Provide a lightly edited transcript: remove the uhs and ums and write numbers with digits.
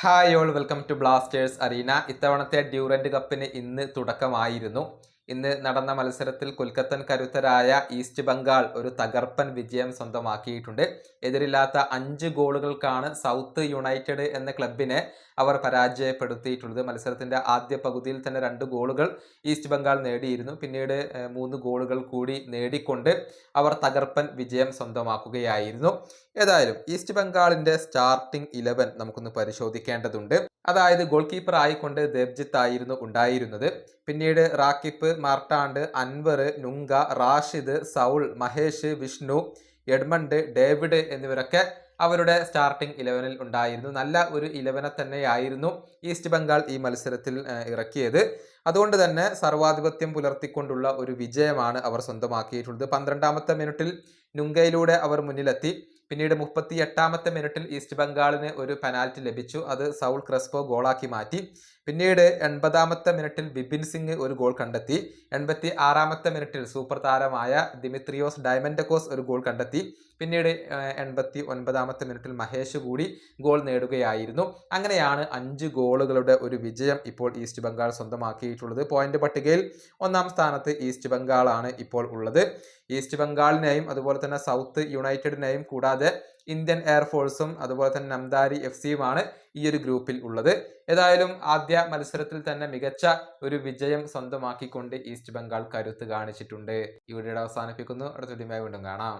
Hi all welcome to Blasters arena. ഇത്തവണത്തെ Durand കപ്പിന് ഇന്ന് തുടക്കമായിരുന്നു. ഇന്ന് നടന്ന മത്സരത്തിൽ കൊൽക്കത്തൻ കരുത്തരായ ഈസ്റ്റ് ബംഗാൾ ഒരു തകർപ്പൻ വിജയം സ്വന്തമാക്കിയിട്ടുണ്ട്. എതിരില്ലാത്ത 5 ഗോളുകൾക്കാണ് സൗത്ത് യുണൈറ്റഡ് എന്ന ക്ലബിനെ അവർ പരാജയപ്പെടുത്തിയിട്ടുള്ളത്. മത്സരത്തിന്റെ ആദ്യ പകുതിയിൽ തന്നെ 2 ഗോളുകൾ ഈസ്റ്റ് ബംഗാൾ നേടിയിരുന്നു. പിന്നീട് 3 ഗോളുകൾ കൂടി നേടിക്കൊണ്ട് അവർ തകർപ്പൻ വിജയം സ്വന്തമാക്കുകയായിരുന്നു. ഏതായാലും ഈസ്റ്റ് ബംഗാളിന്റെ സ്റ്റാർട്ടിംഗ് 11 നമുക്കൊന്ന് പരിശോധിക്കേണ്ടതുണ്ട്. അതായത് ഗോൾ കീപ്പർ ആയിക്കൊണ്ട് ദേബ്ജിത്ത് ആയിരുന്നു ഉണ്ടായിരുന്നത്. പിന്നീട് Rakip, Martand, Anwar, Nunga, Rashid, Saul, Mahesh, Vishnu, Edmund, David എന്നിവരൊക്കെ അവരുടെ സ്റ്റാർട്ടിംഗ് 11-ൽ ഉണ്ടായിരുന്നു. നല്ല ഒരു 11 തന്നെയായിരുന്നു ഈസ്റ്റ് ബംഗാൾ ഈ മത്സരത്തിൽ ഇറക്കിയത്. അതുകൊണ്ട് തന്നെ സർവാധിപത്യം പുലർത്തിക്കൊണ്ടുള്ള ഒരു വിജയമാണ് അവർ സ്വന്തമാക്കിയിട്ടുള്ളത്. 12-ാമത്തെ മിനിറ്റിൽ നുങ്കയിലൂടെ അവർ മുന്നിലെത്തി. പിന്നീട് 38-ാമത്തെ മിനിറ്റിൽ ഈസ്റ്റ് ബംഗാളിന് ഒരു പെനാൽറ്റി ലഭിച്ചു. അത് സൗൾ ക്രെസ്പോ ഗോളാക്കി മാറ്റി. പിന്നീട് 80-ാമത്തെ മിനിറ്റിൽ ബിപിൻ സിംഗ് ഒരു ഗോൾ കണ്ടെത്തി. 86-ാമത്തെ മിനിറ്റിൽ സൂപ്പർ താരമായ ദിമിത്രിയോസ് ഡയമൻഡക്കോസ് ഒരു ഗോൾ കണ്ടെത്തി. പിന്നീട് 89-ാമത്തെ മിനിറ്റിൽ മഹേഷ് കൂടി ഗോൾ നേടുകയായിരുന്നു. അങ്ങനെയാണ് 5 ഗോളുകളുടെ ഒരു വിജയം ഇപ്പോൾ ഈസ്റ്റ് ബംഗാൾ സ്വന്തമാക്കിയിട്ടുള്ളത്. പോയിന്റ് പട്ടികയിൽ 1-ാം സ്ഥാനത്ത് ഈസ്റ്റ് ബംഗാളാണ് ഇപ്പോൾ ഉള്ളത്. ഈസ്റ്റ് ബംഗാളിനെയും അതുപോലെ തന്നെ സൗത്ത് യുണൈറ്റഡിനെയും കൂടാതെ ഇന്ത്യൻ എയർഫോഴ്സും അതുപോലെ തന്നെ നംദാരി FC-യുമാണ് ഈ ഒരു ഗ്രൂപ്പിൽ ഉള്ളത്. ഏതായാലും ആദ്യ മത്സരത്തിൽ തന്നെ മികച്ച ഒരു വിജയം സ്വന്തമാക്കിക്കൊണ്ട് ഈസ്റ്റ് ബംഗാൾ കരുത്ത് കാണിച്ചിട്ടുണ്ട്. ഈ വീഡിയോ അവസാനിപ്പിക്കുന്നു. അടുത്ത വീഡിയോയുമായി വീണ്ടും കാണാം.